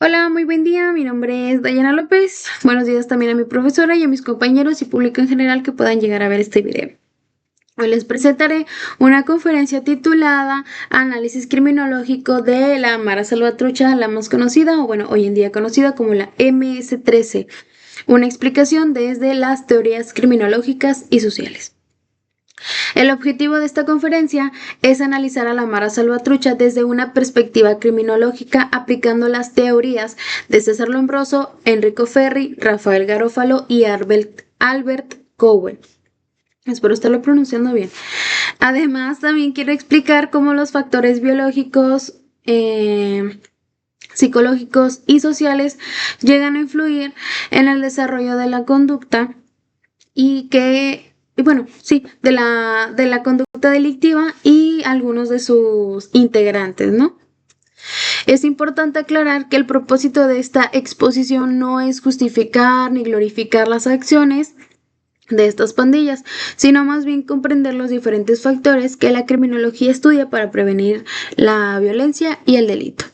Hola, muy buen día. Mi nombre es Dayana López. Buenos días también a mi profesora y a mis compañeros y público en general que puedan llegar a ver este video. Hoy les presentaré una conferencia titulada Análisis criminológico de la Mara Salvatrucha, la más conocida, o bueno, hoy en día conocida como la MS-13. Una explicación desde las teorías criminológicas y sociales. El objetivo de esta conferencia es analizar a la Mara Salvatrucha desde una perspectiva criminológica aplicando las teorías de César Lombroso, Enrico Ferri, Rafael Garofalo y Albert Cowen. Espero estarlo pronunciando bien. Además, también quiero explicar cómo los factores biológicos, psicológicos y sociales llegan a influir en el desarrollo de la conducta de la conducta delictiva y algunos de sus integrantes, ¿no? Es importante aclarar que el propósito de esta exposición no es justificar ni glorificar las acciones de estas pandillas, sino más bien comprender los diferentes factores que la criminología estudia para prevenir la violencia y el delito.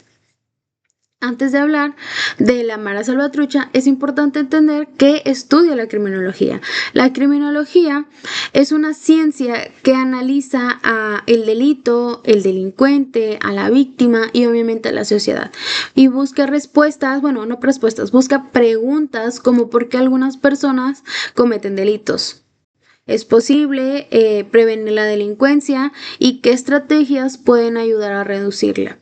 Antes de hablar de la Mara Salvatrucha, es importante entender qué estudia la criminología. La criminología es una ciencia que analiza el delito, el delincuente, a la víctima y obviamente a la sociedad. Y busca respuestas, bueno, no respuestas, busca preguntas como por qué algunas personas cometen delitos. ¿Es posible prevenir la delincuencia y qué estrategias pueden ayudar a reducirla?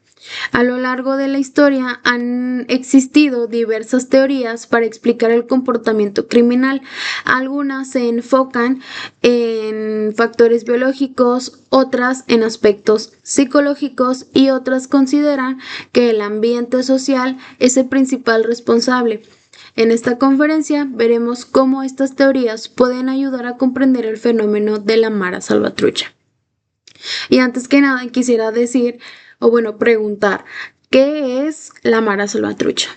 A lo largo de la historia han existido diversas teorías para explicar el comportamiento criminal. Algunas se enfocan en factores biológicos, otras en aspectos psicológicos y otras consideran que el ambiente social es el principal responsable. En esta conferencia veremos cómo estas teorías pueden ayudar a comprender el fenómeno de la Mara Salvatrucha. Y antes que nada quisiera decir, preguntar, ¿qué es la Mara Salvatrucha?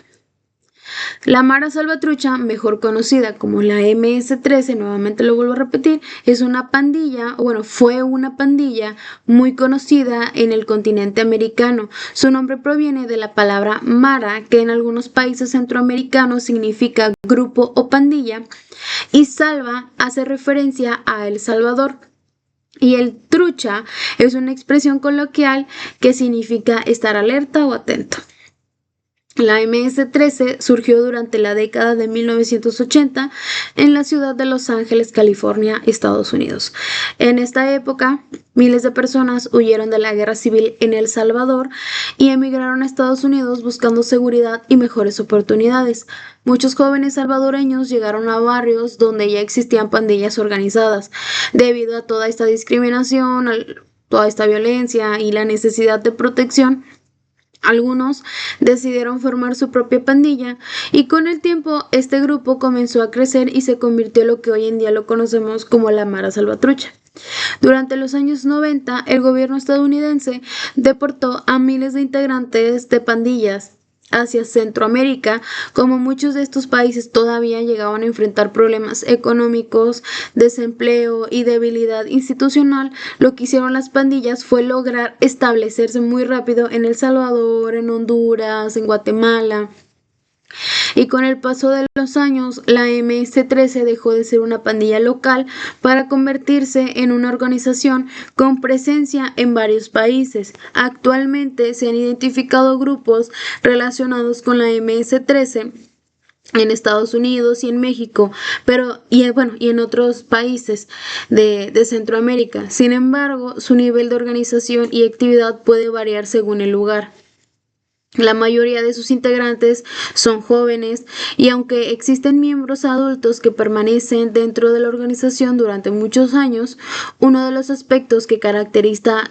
La Mara Salvatrucha, mejor conocida como la MS-13, nuevamente lo vuelvo a repetir, fue una pandilla muy conocida en el continente americano. Su nombre proviene de la palabra Mara, que en algunos países centroamericanos significa grupo o pandilla, y Salva hace referencia a El Salvador. Y el trucha es una expresión coloquial que significa estar alerta o atento. La MS-13 surgió durante la década de 1980 en la ciudad de Los Ángeles, California, Estados Unidos. En esta época, miles de personas huyeron de la guerra civil en El Salvador y emigraron a Estados Unidos buscando seguridad y mejores oportunidades. Muchos jóvenes salvadoreños llegaron a barrios donde ya existían pandillas organizadas. Debido a toda esta discriminación, toda esta violencia y la necesidad de protección, algunos decidieron formar su propia pandilla y con el tiempo este grupo comenzó a crecer y se convirtió en lo que hoy en día lo conocemos como la Mara Salvatrucha. Durante los años 90, el gobierno estadounidense deportó a miles de integrantes de pandillas hacia Centroamérica. Como muchos de estos países todavía llegaban a enfrentar problemas económicos, desempleo y debilidad institucional, lo que hicieron las pandillas fue lograr establecerse muy rápido en El Salvador, en Honduras, en Guatemala. Y con el paso de los años, la MS-13 dejó de ser una pandilla local para convertirse en una organización con presencia en varios países. Actualmente se han identificado grupos relacionados con la MS-13 en Estados Unidos y en México, y en otros países de Centroamérica. Sin embargo, su nivel de organización y actividad puede variar según el lugar. La mayoría de sus integrantes son jóvenes y aunque existen miembros adultos que permanecen dentro de la organización durante muchos años, uno de los aspectos que caracteriza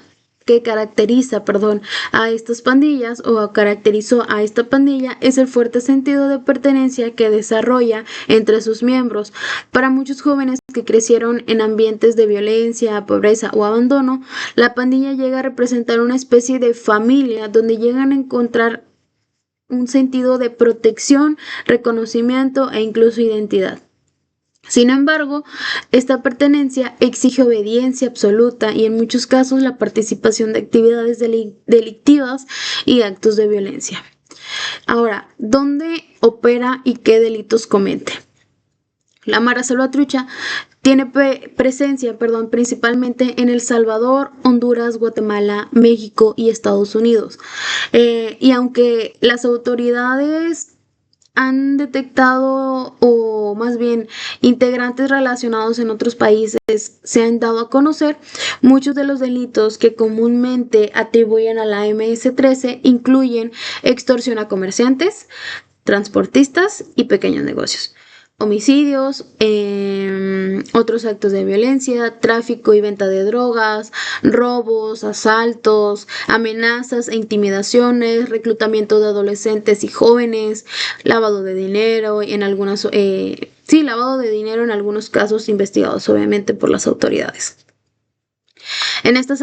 a estas pandillas o caracterizó a esta pandilla es el fuerte sentido de pertenencia que desarrolla entre sus miembros. Para muchos jóvenes que crecieron en ambientes de violencia, pobreza o abandono, la pandilla llega a representar una especie de familia donde llegan a encontrar un sentido de protección, reconocimiento e incluso identidad. Sin embargo, esta pertenencia exige obediencia absoluta y en muchos casos la participación de actividades delictivas y actos de violencia. Ahora, ¿dónde opera y qué delitos comete? La Mara Salvatrucha tiene presencia, principalmente en El Salvador, Honduras, Guatemala, México y Estados Unidos. Y aunque las autoridades han detectado, o más bien integrantes relacionados en otros países se han dado a conocer, muchos de los delitos que comúnmente atribuyen a la MS-13 incluyen extorsión a comerciantes, transportistas y pequeños negocios, homicidios, otros actos de violencia, tráfico y venta de drogas, robos, asaltos, amenazas e intimidaciones, reclutamiento de adolescentes y jóvenes, lavado de dinero y lavado de dinero en algunos casos investigados obviamente por las autoridades. En estas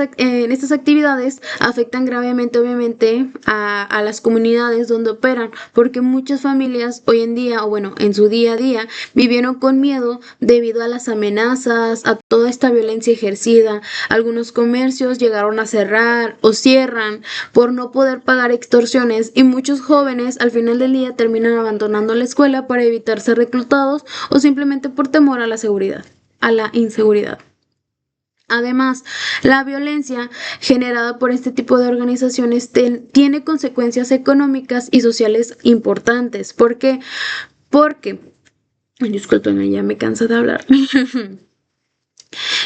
actividades afectan gravemente, obviamente, a las comunidades donde operan, porque muchas familias hoy en día, o bueno, en su día a día, vivieron con miedo debido a las amenazas, a toda esta violencia ejercida. Algunos comercios llegaron a cerrar o cierran por no poder pagar extorsiones y muchos jóvenes al final del día terminan abandonando la escuela para evitar ser reclutados o simplemente por temor a la inseguridad. Además, la violencia generada por este tipo de organizaciones tiene consecuencias económicas y sociales importantes. ¿Por qué? Porque, discúlpenme, ya me canso de hablar.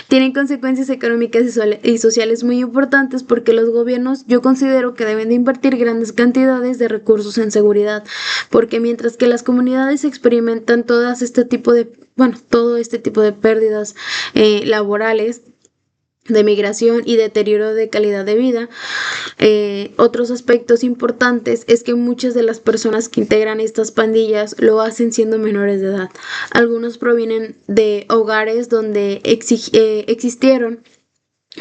Tienen consecuencias económicas y sociales muy importantes porque los gobiernos yo considero que deben de invertir grandes cantidades de recursos en seguridad, porque mientras que las comunidades experimentan todo este tipo de pérdidas laborales, de migración y deterioro de calidad de vida. Otros aspectos importantes es que muchas de las personas que integran estas pandillas lo hacen siendo menores de edad. Algunos provienen de hogares donde existieron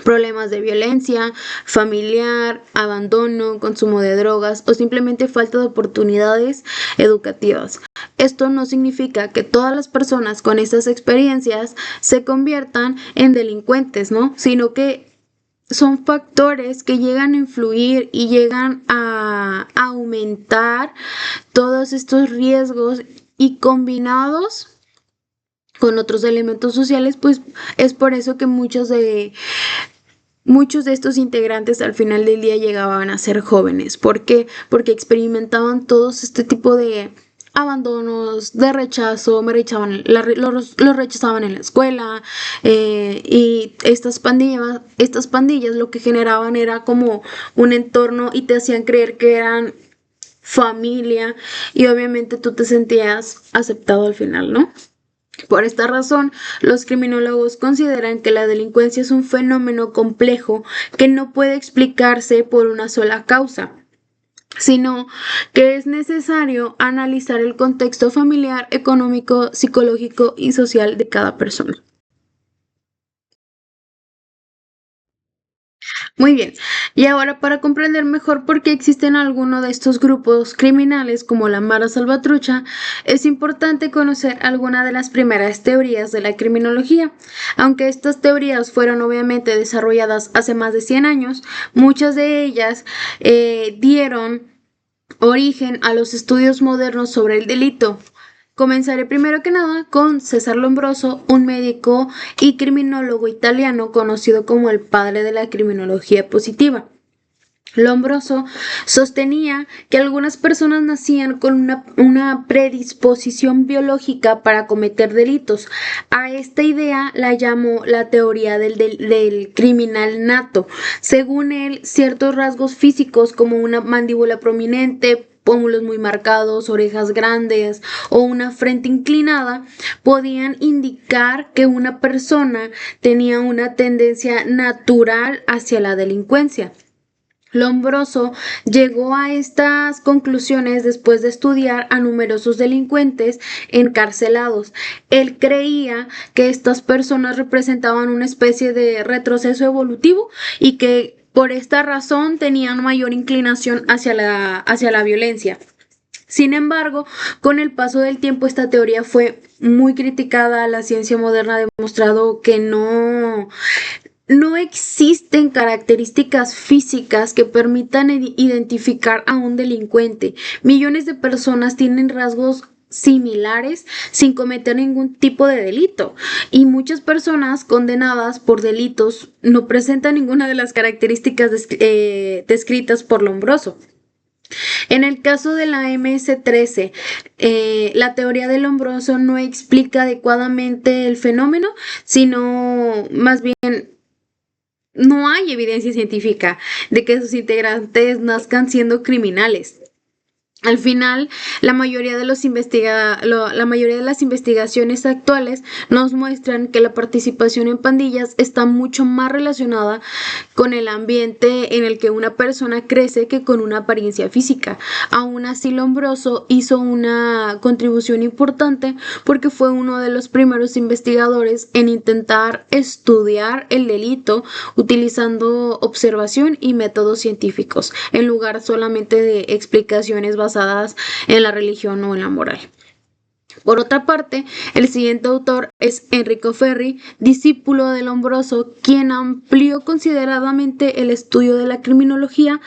problemas de violencia familiar, abandono, consumo de drogas o simplemente falta de oportunidades educativas. Esto no significa que todas las personas con estas experiencias se conviertan en delincuentes, ¿no? Sino que son factores que llegan a influir y llegan a aumentar todos estos riesgos y combinados con otros elementos sociales, pues es por eso que muchos de estos integrantes al final del día llegaban a ser jóvenes. ¿Por qué? Porque experimentaban todos este tipo de abandonos, de rechazo, los rechazaban en la escuela, y estas pandillas lo que generaban era como un entorno y te hacían creer que eran familia y obviamente tú te sentías aceptado al final, ¿no? Por esta razón, los criminólogos consideran que la delincuencia es un fenómeno complejo que no puede explicarse por una sola causa, sino que es necesario analizar el contexto familiar, económico, psicológico y social de cada persona. Muy bien, y ahora para comprender mejor por qué existen algunos de estos grupos criminales como la Mara Salvatrucha, es importante conocer algunas de las primeras teorías de la criminología. Aunque estas teorías fueron obviamente desarrolladas hace más de 100 años, muchas de ellas dieron origen a los estudios modernos sobre el delito. Comenzaré primero que nada con César Lombroso, un médico y criminólogo italiano conocido como el padre de la criminología positiva. Lombroso sostenía que algunas personas nacían con una predisposición biológica para cometer delitos. A esta idea la llamó la teoría del criminal nato. Según él, ciertos rasgos físicos como una mandíbula prominente, pómulos muy marcados, orejas grandes o una frente inclinada podían indicar que una persona tenía una tendencia natural hacia la delincuencia. Lombroso llegó a estas conclusiones después de estudiar a numerosos delincuentes encarcelados. Él creía que estas personas representaban una especie de retroceso evolutivo y que por esta razón tenían mayor inclinación hacia la violencia. Sin embargo, con el paso del tiempo esta teoría fue muy criticada. La ciencia moderna ha demostrado que no No existen características físicas que permitan identificar a un delincuente. Millones de personas tienen rasgos similares sin cometer ningún tipo de delito, y muchas personas condenadas por delitos no presentan ninguna de las características descritas por Lombroso. En el caso de la MS-13, la teoría de Lombroso no explica adecuadamente el fenómeno, sino más bien no hay evidencia científica de que sus integrantes nazcan siendo criminales. Al final, la mayoría de las investigaciones actuales nos muestran que la participación en pandillas está mucho más relacionada con el ambiente en el que una persona crece que con una apariencia física. Aún así, Lombroso hizo una contribución importante porque fue uno de los primeros investigadores en intentar estudiar el delito utilizando observación y métodos científicos, en lugar solamente de explicaciones basadas en la religión o en la moral. Por otra parte, el siguiente autor es Enrico Ferri, discípulo de Lombroso, quien amplió consideradamente el estudio de la criminología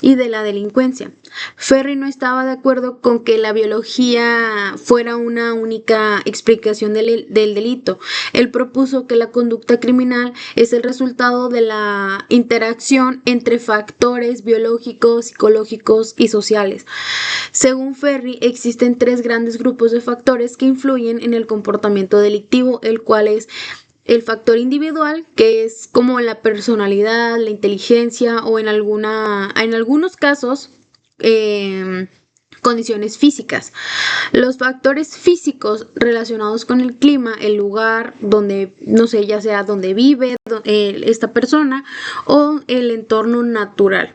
y de la delincuencia. Ferri no estaba de acuerdo con que la biología fuera una única explicación del delito. Él propuso que la conducta criminal es el resultado de la interacción entre factores biológicos, psicológicos y sociales. Según Ferri, existen tres grandes grupos de factores que influyen en el comportamiento delictivo, el cual es el factor individual, que es como la personalidad, la inteligencia o en algunos casos condiciones físicas. Los factores físicos relacionados con el clima, el lugar donde, no sé, ya sea donde vive esta persona o el entorno natural.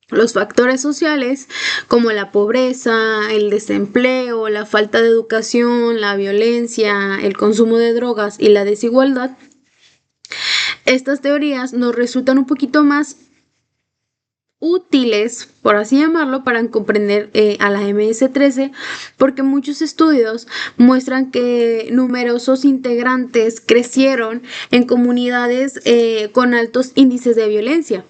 Los factores sociales, como la pobreza, el desempleo, la falta de educación, la violencia, el consumo de drogas y la desigualdad. Estas teorías nos resultan un poquito más útiles, por así llamarlo, para comprender a la MS-13, porque muchos estudios muestran que numerosos integrantes crecieron en comunidades con altos índices de violencia.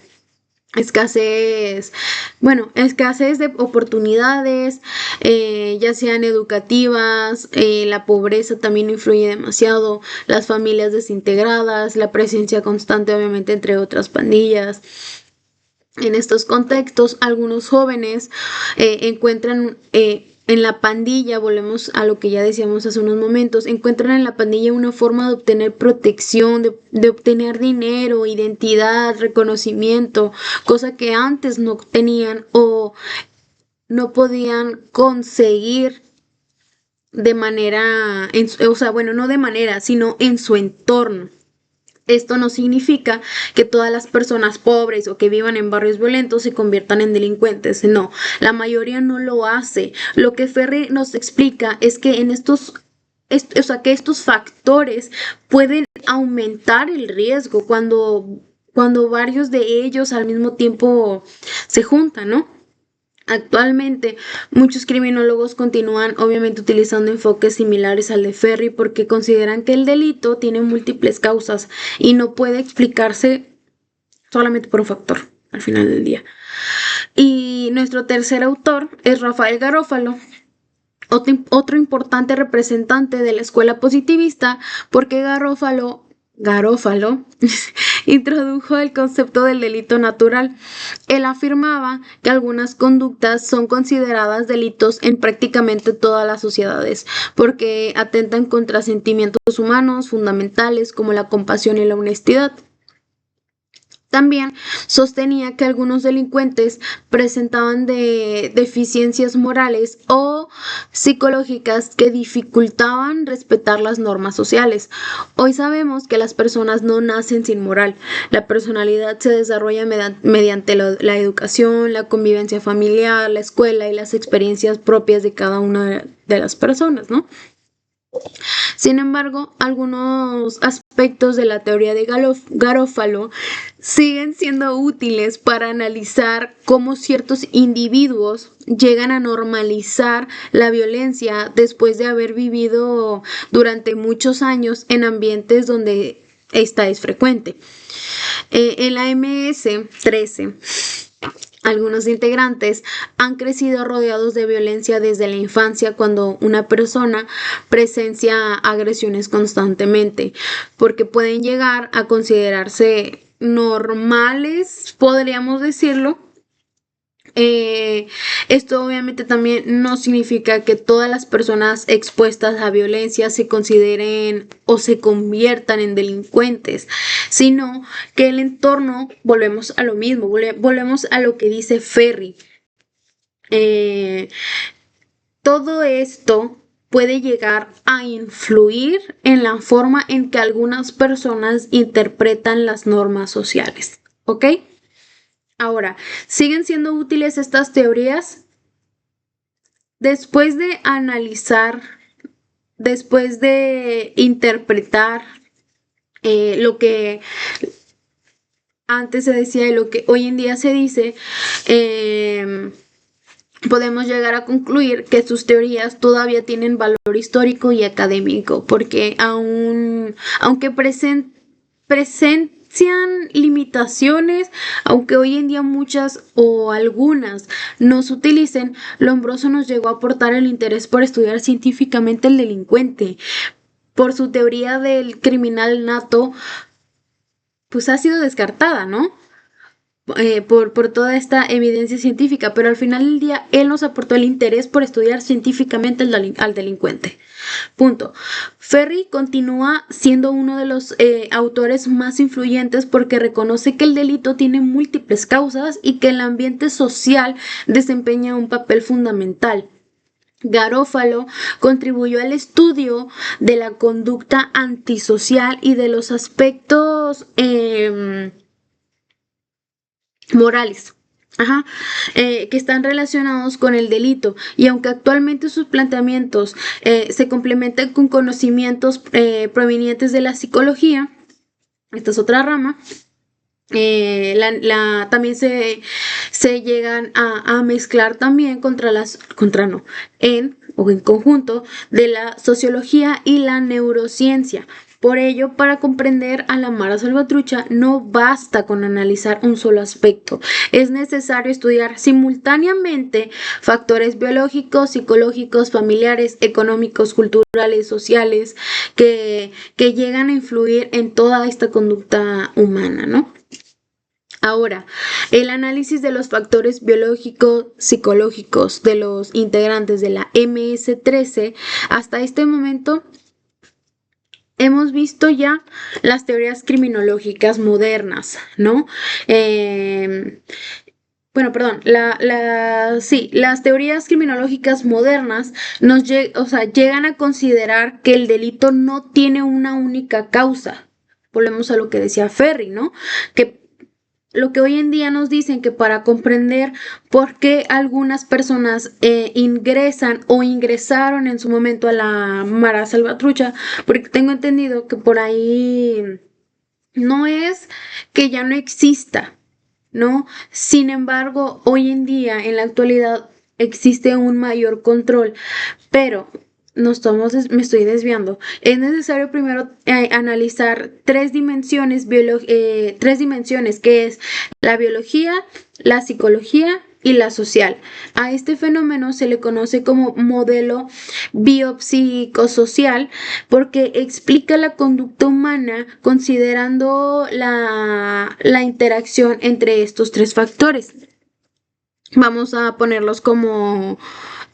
Escasez de oportunidades, ya sean educativas, la pobreza también influye demasiado, las familias desintegradas, la presencia constante obviamente entre otras pandillas. En estos contextos, algunos jóvenes encuentran en la pandilla, volvemos a lo que ya decíamos hace unos momentos, encuentran en la pandilla una forma de obtener protección, de obtener dinero, identidad, reconocimiento, cosa que antes no tenían o no podían conseguir de manera, no de manera, sino en su entorno. Esto no significa que todas las personas pobres o que vivan en barrios violentos se conviertan en delincuentes. No, la mayoría no lo hace. Lo que Ferri nos explica es que que estos factores pueden aumentar el riesgo cuando varios de ellos al mismo tiempo se juntan, ¿no? Actualmente, muchos criminólogos continúan obviamente utilizando enfoques similares al de Ferri porque consideran que el delito tiene múltiples causas y no puede explicarse solamente por un factor al final del día. Y nuestro tercer autor es Rafael Garofalo, otro importante representante de la escuela positivista, porque Garofalo introdujo el concepto del delito natural. Él afirmaba que algunas conductas son consideradas delitos en prácticamente todas las sociedades, porque atentan contra sentimientos humanos fundamentales como la compasión y la honestidad. También sostenía que algunos delincuentes presentaban deficiencias morales o psicológicas que dificultaban respetar las normas sociales. Hoy sabemos que las personas no nacen sin moral. La personalidad se desarrolla mediante la educación, la convivencia familiar, la escuela y las experiencias propias de cada una de las personas, ¿no? Sin embargo, algunos aspectos de la teoría de Garofalo siguen siendo útiles para analizar cómo ciertos individuos llegan a normalizar la violencia después de haber vivido durante muchos años en ambientes donde esta es frecuente. En la MS-13, algunos integrantes han crecido rodeados de violencia desde la infancia cuando una persona presencia agresiones constantemente, porque pueden llegar a considerarse normales, podríamos decirlo. Esto obviamente también no significa que todas las personas expuestas a violencia se consideren o se conviertan en delincuentes, sino que el entorno, volvemos a lo mismo, volvemos a lo que dice Ferri. Todo esto puede llegar a influir en la forma en que algunas personas interpretan las normas sociales, ¿ok? Ahora, ¿siguen siendo útiles estas teorías? Después de analizar, después de interpretar lo que antes se decía y lo que hoy en día se dice, podemos llegar a concluir que sus teorías todavía tienen valor histórico y académico, porque aunque presentan limitaciones, aunque hoy en día muchas o algunas no se utilicen, Lombroso nos llegó a aportar el interés por estudiar científicamente el delincuente. Por su teoría del criminal nato, pues ha sido descartada, ¿no? Por toda esta evidencia científica, pero al final del día él nos aportó el interés por estudiar científicamente al delincuente. Punto. Ferri continúa siendo uno de los autores más influyentes porque reconoce que el delito tiene múltiples causas y que el ambiente social desempeña un papel fundamental. Garófalo contribuyó al estudio de la conducta antisocial y de los aspectos morales, que están relacionados con el delito, y aunque actualmente sus planteamientos se complementan con conocimientos provenientes de la psicología, esta es otra rama, también se llegan a mezclar también en conjunto de la sociología y la neurociencia. Por ello, para comprender a la Mara Salvatrucha no basta con analizar un solo aspecto. Es necesario estudiar simultáneamente factores biológicos, psicológicos, familiares, económicos, culturales, sociales, que llegan a influir en toda esta conducta humana, ¿no? Ahora, el análisis de los factores biológicos, psicológicos de los integrantes de la MS-13 hasta este momento. Hemos visto ya las teorías criminológicas modernas, ¿no? Las teorías criminológicas modernas llegan a considerar que el delito no tiene una única causa. Volvemos a lo que decía Ferri, ¿no? Que lo que hoy en día nos dicen que para comprender por qué algunas personas ingresan o ingresaron en su momento a la Mara Salvatrucha, porque tengo entendido que por ahí no es que ya no exista, ¿no? Sin embargo, hoy en día, en la actualidad, existe un mayor control, pero me estoy desviando. Es necesario primero analizar tres dimensiones, que es la biología, la psicología y la social. A este fenómeno se le conoce como modelo biopsicosocial porque explica la conducta humana considerando la interacción entre estos tres factores. Vamos a ponerlos como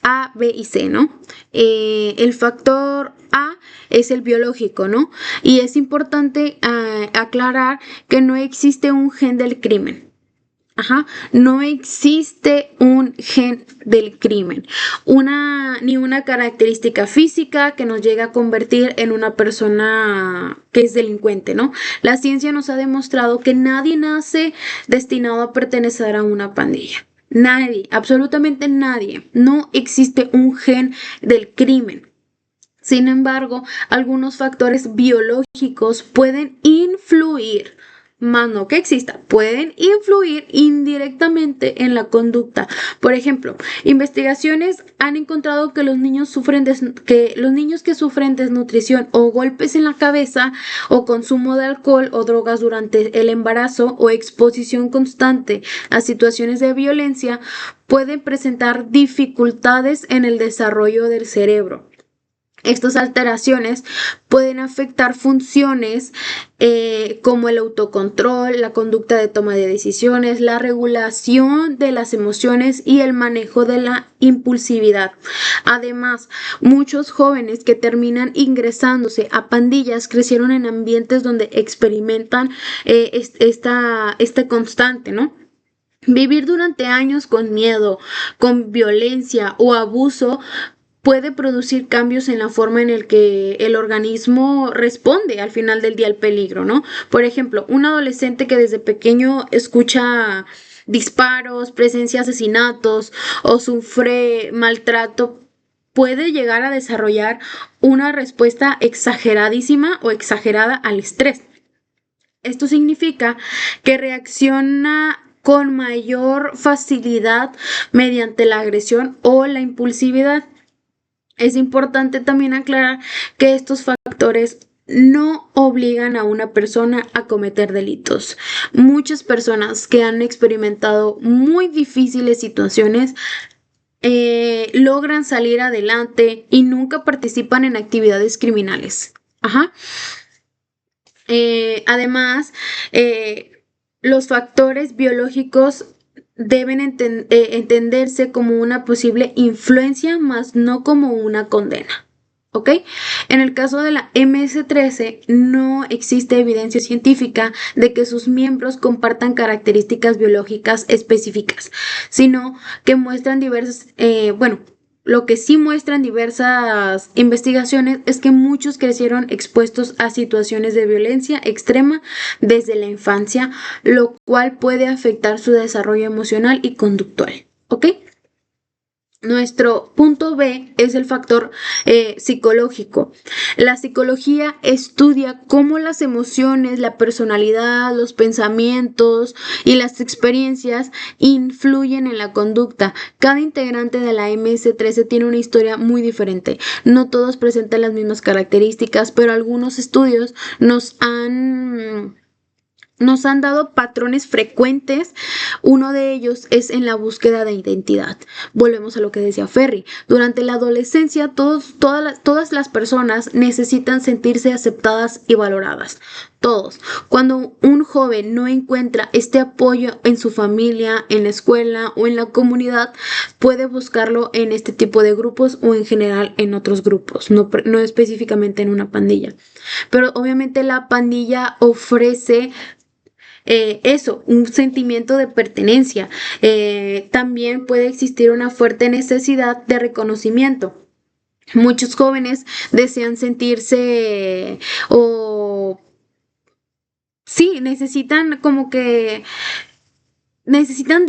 A, B y C, ¿no? El factor A es el biológico, ¿no? Y es importante aclarar que no existe un gen del crimen. No existe un gen del crimen, ni una característica física que nos llegue a convertir en una persona que es delincuente, ¿no? La ciencia nos ha demostrado que nadie nace destinado a pertenecer a una pandilla. Nadie, absolutamente nadie. No existe un gen del crimen. Sin embargo, algunos factores biológicos pueden influir más no que exista, pueden influir indirectamente en la conducta. Por ejemplo, investigaciones han encontrado que los niños que sufren desnutrición o golpes en la cabeza o consumo de alcohol o drogas durante el embarazo o exposición constante a situaciones de violencia pueden presentar dificultades en el desarrollo del cerebro. Estas alteraciones pueden afectar funciones como el autocontrol, la conducta de toma de decisiones, la regulación de las emociones y el manejo de la impulsividad. Además, muchos jóvenes que terminan ingresándose a pandillas crecieron en ambientes donde experimentan esta constante, ¿no? Vivir durante años con miedo, con violencia o abuso puede producir cambios en la forma en el que el organismo responde al final del día al peligro, ¿no? Por ejemplo, un adolescente que desde pequeño escucha disparos, presencia de asesinatos o sufre maltrato puede llegar a desarrollar una respuesta exageradísima o exagerada al estrés. Esto significa que reacciona con mayor facilidad mediante la agresión o la impulsividad. Es importante también aclarar que estos factores no obligan a una persona a cometer delitos. Muchas personas que han experimentado muy difíciles situaciones logran salir adelante y nunca participan en actividades criminales. Ajá. Además, los factores biológicos deben entenderse como una posible influencia, más no como una condena. ¿Ok? En el caso de la MS-13 no existe evidencia científica de que sus miembros compartan características biológicas específicas, sino que muestran lo que sí muestran diversas investigaciones es que muchos crecieron expuestos a situaciones de violencia extrema desde la infancia, lo cual puede afectar su desarrollo emocional y conductual. ¿Ok? Nuestro punto B es el factor psicológico. La psicología estudia cómo las emociones, la personalidad, los pensamientos y las experiencias influyen en la conducta. Cada integrante de la MS-13 tiene una historia muy diferente. No todos presentan las mismas características, pero algunos estudios nos han dado patrones frecuentes. Uno de ellos es en la búsqueda de identidad. Volvemos a lo que decía Ferry. Durante la adolescencia, todas las personas necesitan sentirse aceptadas y valoradas. Todos. Cuando un joven no encuentra este apoyo en su familia, en la escuela o en la comunidad, puede buscarlo en este tipo de grupos o en general en otros grupos, no específicamente en una pandilla. Pero obviamente la pandilla ofrece un sentimiento de pertenencia. También puede existir una fuerte necesidad de reconocimiento. Muchos jóvenes desean sentirse necesitan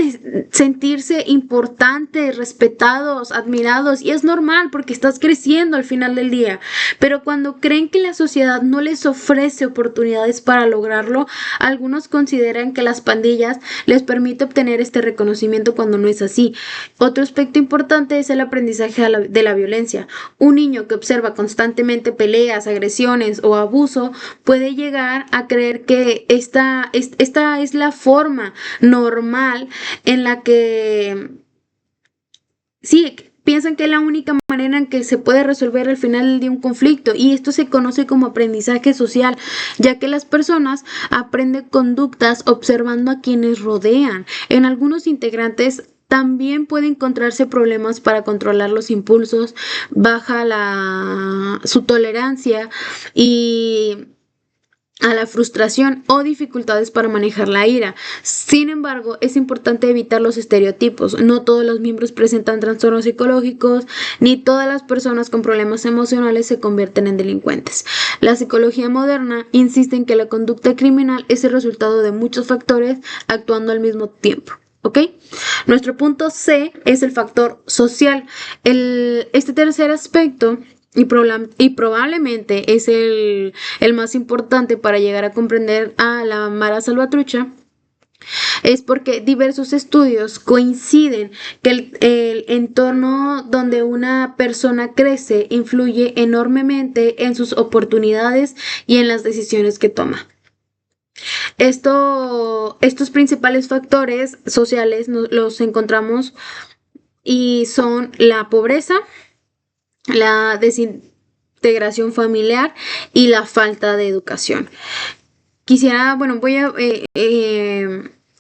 sentirse importantes, respetados, admirados, y es normal porque estás creciendo al final del día. Pero cuando creen que la sociedad no les ofrece oportunidades para lograrlo, algunos consideran que las pandillas les permiten obtener este reconocimiento cuando no es así. Otro aspecto importante es el aprendizaje de la violencia. Un niño que observa constantemente peleas, agresiones o abuso puede llegar a creer que esta es la forma normal en la que piensan que es la única manera en que se puede resolver al final de un conflicto, y esto se conoce como aprendizaje social, ya que las personas aprenden conductas observando a quienes rodean. En algunos integrantes también puede encontrarse problemas para controlar los impulsos, baja su tolerancia a la frustración o dificultades para manejar la ira. Sin embargo, es importante evitar los estereotipos. No todos los miembros presentan trastornos psicológicos, ni todas las personas con problemas emocionales se convierten en delincuentes. La psicología moderna insiste en que la conducta criminal es el resultado de muchos factores actuando al mismo tiempo. ¿Ok? Nuestro punto C es el factor social. Este tercer aspecto y probablemente es el más importante para llegar a comprender a la Mara Salvatrucha, es porque diversos estudios coinciden que el entorno donde una persona crece influye enormemente en sus oportunidades y en las decisiones que toma. Estos principales factores sociales los encontramos y son la pobreza, la desintegración familiar y la falta de educación. Quisiera, bueno, voy a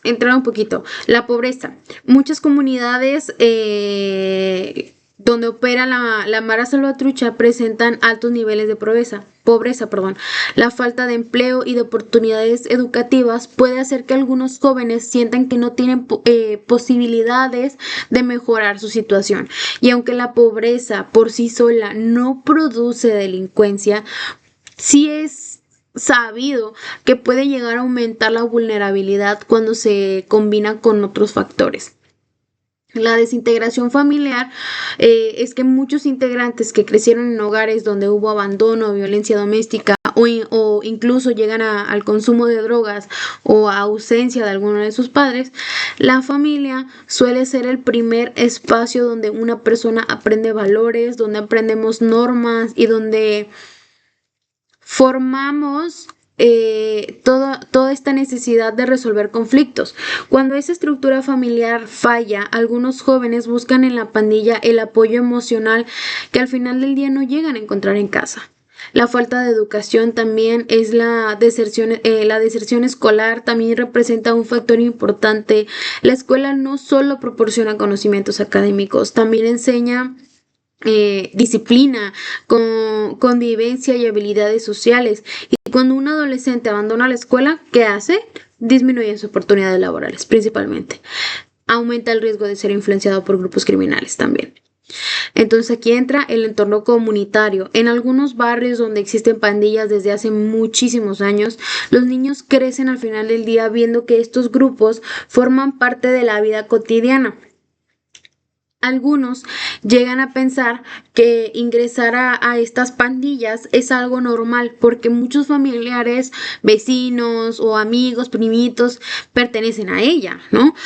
entrar un poquito. La pobreza. Muchas comunidades donde opera la Mara Salvatrucha presentan altos niveles de pobreza, perdón. La falta de empleo y de oportunidades educativas puede hacer que algunos jóvenes sientan que no tienen posibilidades de mejorar su situación. Y aunque la pobreza por sí sola no produce delincuencia, sí es sabido que puede llegar a aumentar la vulnerabilidad cuando se combina con otros factores. La desintegración familiar es que muchos integrantes que crecieron en hogares donde hubo abandono, violencia doméstica o incluso llegan al consumo de drogas o a ausencia de alguno de sus padres, la familia suele ser el primer espacio donde una persona aprende valores, donde aprendemos normas y donde formamos toda esta necesidad de resolver conflictos. Cuando esa estructura familiar falla, algunos jóvenes buscan en la pandilla el apoyo emocional que al final del día no llegan a encontrar en casa. La falta de educación también es la deserción escolar también representa un factor importante. La escuela no solo proporciona conocimientos académicos, también enseña disciplina, convivencia y habilidades sociales. Y cuando un adolescente abandona la escuela, ¿qué hace? Disminuye sus oportunidades laborales, principalmente. Aumenta el riesgo de ser influenciado por grupos criminales también. Entonces aquí entra el entorno comunitario. En algunos barrios donde existen pandillas desde hace muchísimos años, los niños crecen al final del día viendo que estos grupos forman parte de la vida cotidiana. Algunos llegan a pensar que ingresar a estas pandillas es algo normal porque muchos familiares, vecinos o amigos, primitos pertenecen a ella, ¿no?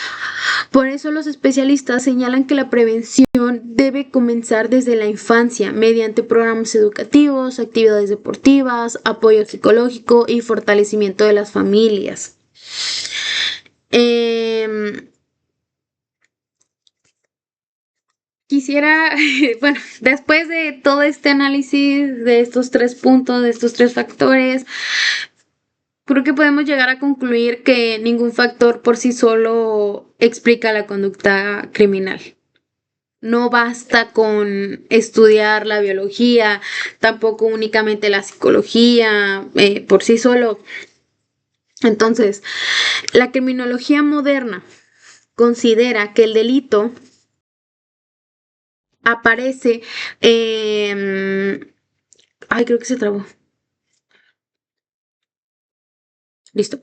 Por eso los especialistas señalan que la prevención debe comenzar desde la infancia mediante programas educativos, actividades deportivas, apoyo psicológico y fortalecimiento de las familias. Quisiera, bueno, después de todo este análisis de estos 3 puntos, de estos 3 factores, creo que podemos llegar a concluir que ningún factor por sí solo explica la conducta criminal. No basta con estudiar la biología, tampoco únicamente la psicología por sí solo. Entonces, la criminología moderna considera que el delito aparece. Ay, creo que se trabó. Listo.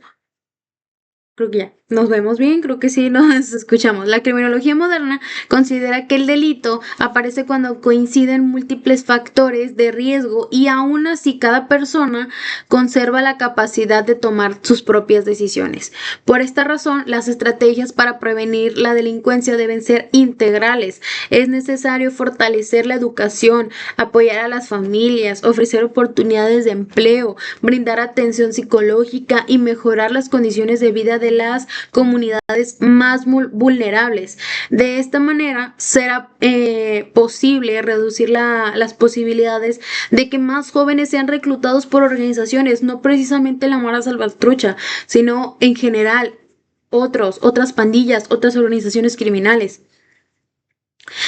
Creo que ya. Nos vemos bien, creo que sí nos escuchamos. La criminología moderna considera que el delito aparece cuando coinciden múltiples factores de riesgo y aún así cada persona conserva la capacidad de tomar sus propias decisiones. Por esta razón, las estrategias para prevenir la delincuencia deben ser integrales. Es necesario fortalecer la educación, apoyar a las familias, ofrecer oportunidades de empleo, brindar atención psicológica y mejorar las condiciones de vida de las comunidades más vulnerables. De esta manera será posible reducir las posibilidades de que más jóvenes sean reclutados por organizaciones, no precisamente la Mara Salvatrucha, sino en general otras pandillas, otras organizaciones criminales.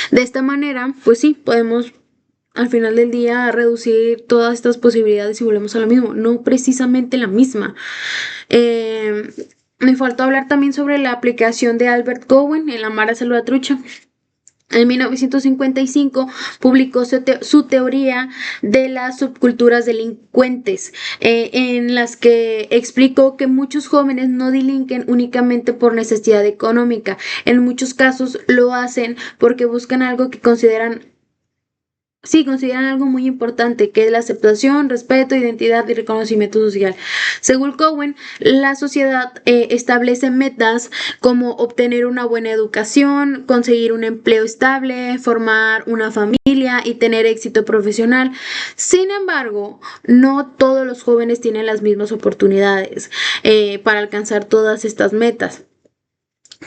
De esta manera, pues sí, podemos al final del día reducir todas estas posibilidades y volvemos a lo mismo, no precisamente la misma. Me faltó hablar también sobre la aplicación de Albert Cohen en la Mara Salvatrucha. En 1955 publicó su teoría de las subculturas delincuentes, en las que explicó que muchos jóvenes no delinquen únicamente por necesidad económica. En muchos casos lo hacen porque buscan algo que consideran Sí, consideran algo muy importante, que es la aceptación, respeto, identidad y reconocimiento social. Según Cowen, la sociedad establece metas como obtener una buena educación, conseguir un empleo estable, formar una familia y tener éxito profesional. Sin embargo, no todos los jóvenes tienen las mismas oportunidades para alcanzar todas estas metas.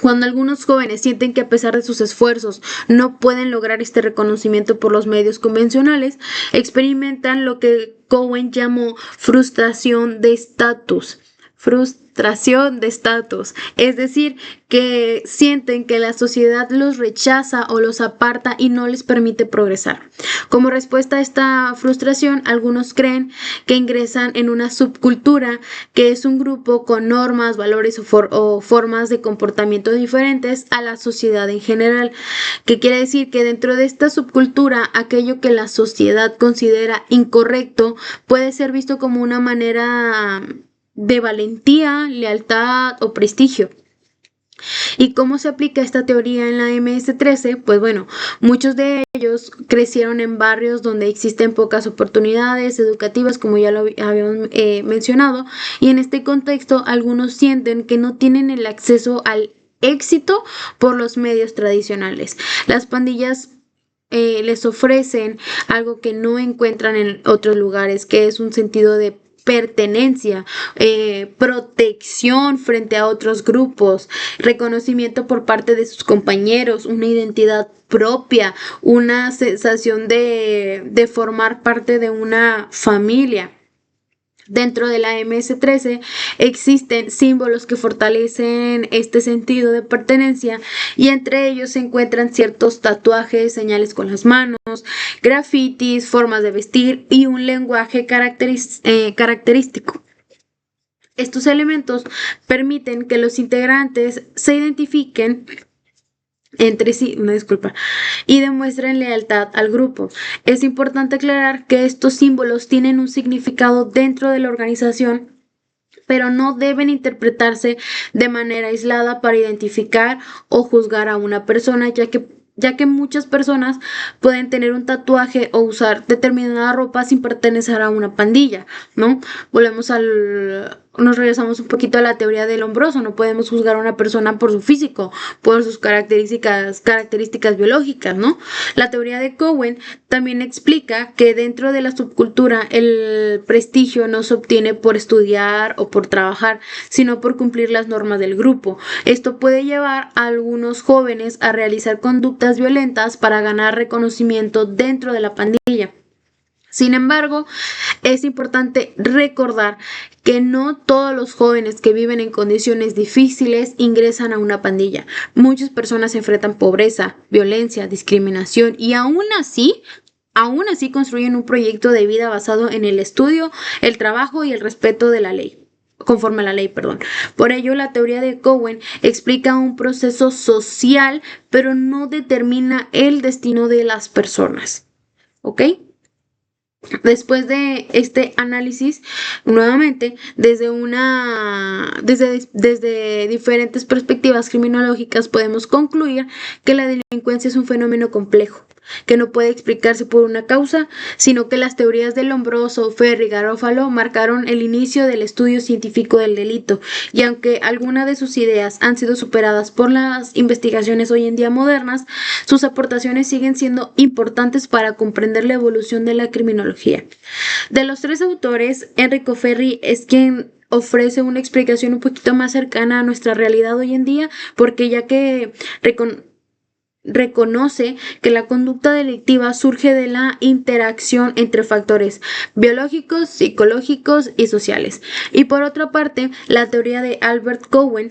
Cuando algunos jóvenes sienten que a pesar de sus esfuerzos no pueden lograr este reconocimiento por los medios convencionales, experimentan lo que Cowen llamó frustración de estatus. Frustración de estatus, es decir, que sienten que la sociedad los rechaza o los aparta y no les permite progresar. Como respuesta a esta frustración, algunos creen que ingresan en una subcultura, que es un grupo con normas, valores o formas de comportamiento diferentes a la sociedad en general, que quiere decir que dentro de esta subcultura aquello que la sociedad considera incorrecto puede ser visto como una manera de valentía, lealtad o prestigio. ¿Y cómo se aplica esta teoría en la MS-13? Pues bueno, muchos de ellos crecieron en barrios donde existen pocas oportunidades educativas, como ya lo habíamos mencionado, y en este contexto algunos sienten que no tienen el acceso al éxito por los medios tradicionales. Las pandillas les ofrecen algo que no encuentran en otros lugares, que es un sentido de pertenencia, protección frente a otros grupos, reconocimiento por parte de sus compañeros, una identidad propia, una sensación de formar parte de una familia. Dentro de la MS-13 existen símbolos que fortalecen este sentido de pertenencia y entre ellos se encuentran ciertos tatuajes, señales con las manos, grafitis, formas de vestir y un lenguaje característico. Estos elementos permiten que los integrantes se identifiquen entre sí, una disculpa, y demuestren lealtad al grupo. Es importante aclarar que estos símbolos tienen un significado dentro de la organización, pero no deben interpretarse de manera aislada para identificar o juzgar a una persona, ya que muchas personas pueden tener un tatuaje o usar determinada ropa sin pertenecer a una pandilla, ¿no? Nos regresamos un poquito a la teoría del hombroso. No podemos juzgar a una persona por su físico, por sus características biológicas, ¿no? La teoría de Cowen también explica que dentro de la subcultura el prestigio no se obtiene por estudiar o por trabajar, sino por cumplir las normas del grupo. Esto puede llevar a algunos jóvenes a realizar conductas violentas para ganar reconocimiento dentro de la pandilla. Sin embargo, es importante recordar que no todos los jóvenes que viven en condiciones difíciles ingresan a una pandilla. Muchas personas enfrentan pobreza, violencia, discriminación y aún así construyen un proyecto de vida basado en el estudio, el trabajo y el respeto de la ley. Conforme a la ley, perdón. Por ello, la teoría de Cowen explica un proceso social, pero no determina el destino de las personas. ¿Ok? Después de este análisis, nuevamente, desde diferentes perspectivas criminológicas, podemos concluir que la delincuencia es un fenómeno complejo, que no puede explicarse por una causa, sino que las teorías de Lombroso, Ferri y Garofalo marcaron el inicio del estudio científico del delito, y aunque algunas de sus ideas han sido superadas por las investigaciones hoy en día modernas, sus aportaciones siguen siendo importantes para comprender la evolución de la criminología. De los tres autores, Enrico Ferri es quien ofrece una explicación un poquito más cercana a nuestra realidad hoy en día, porque ya que reconoce que la conducta delictiva surge de la interacción entre factores biológicos, psicológicos y sociales. Y por otra parte, la teoría de Albert Cowen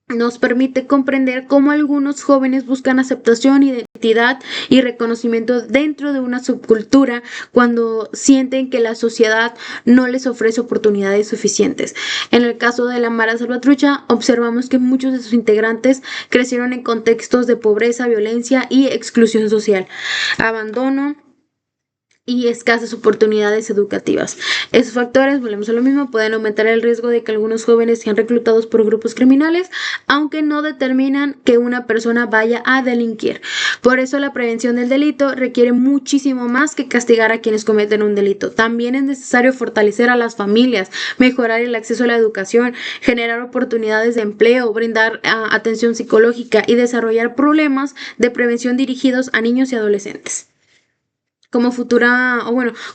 nos permite comprender cómo algunos jóvenes buscan aceptación, identidad y reconocimiento dentro de una subcultura cuando sienten que la sociedad no les ofrece oportunidades suficientes. En el caso de la Mara Salvatrucha, observamos que muchos de sus integrantes crecieron en contextos de pobreza, violencia y exclusión social, abandono y escasas oportunidades educativas. Esos factores, volvemos a lo mismo, pueden aumentar el riesgo de que algunos jóvenes sean reclutados por grupos criminales, aunque no determinan que una persona vaya a delinquir. Por eso la prevención del delito requiere muchísimo más que castigar a quienes cometen un delito. También es necesario fortalecer a las familias, mejorar el acceso a la educación, generar oportunidades de empleo, brindar atención psicológica y desarrollar programas de prevención dirigidos a niños y adolescentes. Como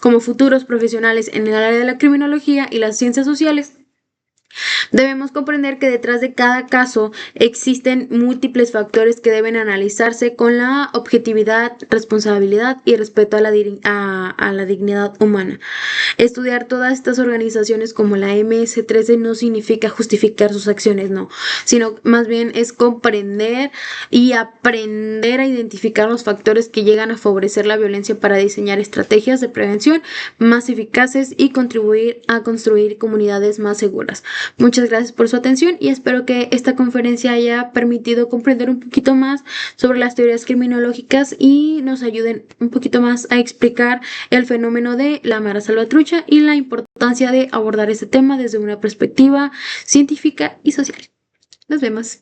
como futuros profesionales en el área de la criminología y las ciencias sociales, debemos comprender que detrás de cada caso existen múltiples factores que deben analizarse con la objetividad, responsabilidad y respeto a la dignidad humana. Estudiar todas estas organizaciones como la MS-13 no significa justificar sus acciones, no, sino más bien es comprender y aprender a identificar los factores que llegan a favorecer la violencia para diseñar estrategias de prevención más eficaces y contribuir a construir comunidades más seguras. Muchas gracias por su atención y espero que esta conferencia haya permitido comprender un poquito más sobre las teorías criminológicas y nos ayuden un poquito más a explicar el fenómeno de la mara salvatrucha y la importancia de abordar este tema desde una perspectiva científica y social. Nos vemos.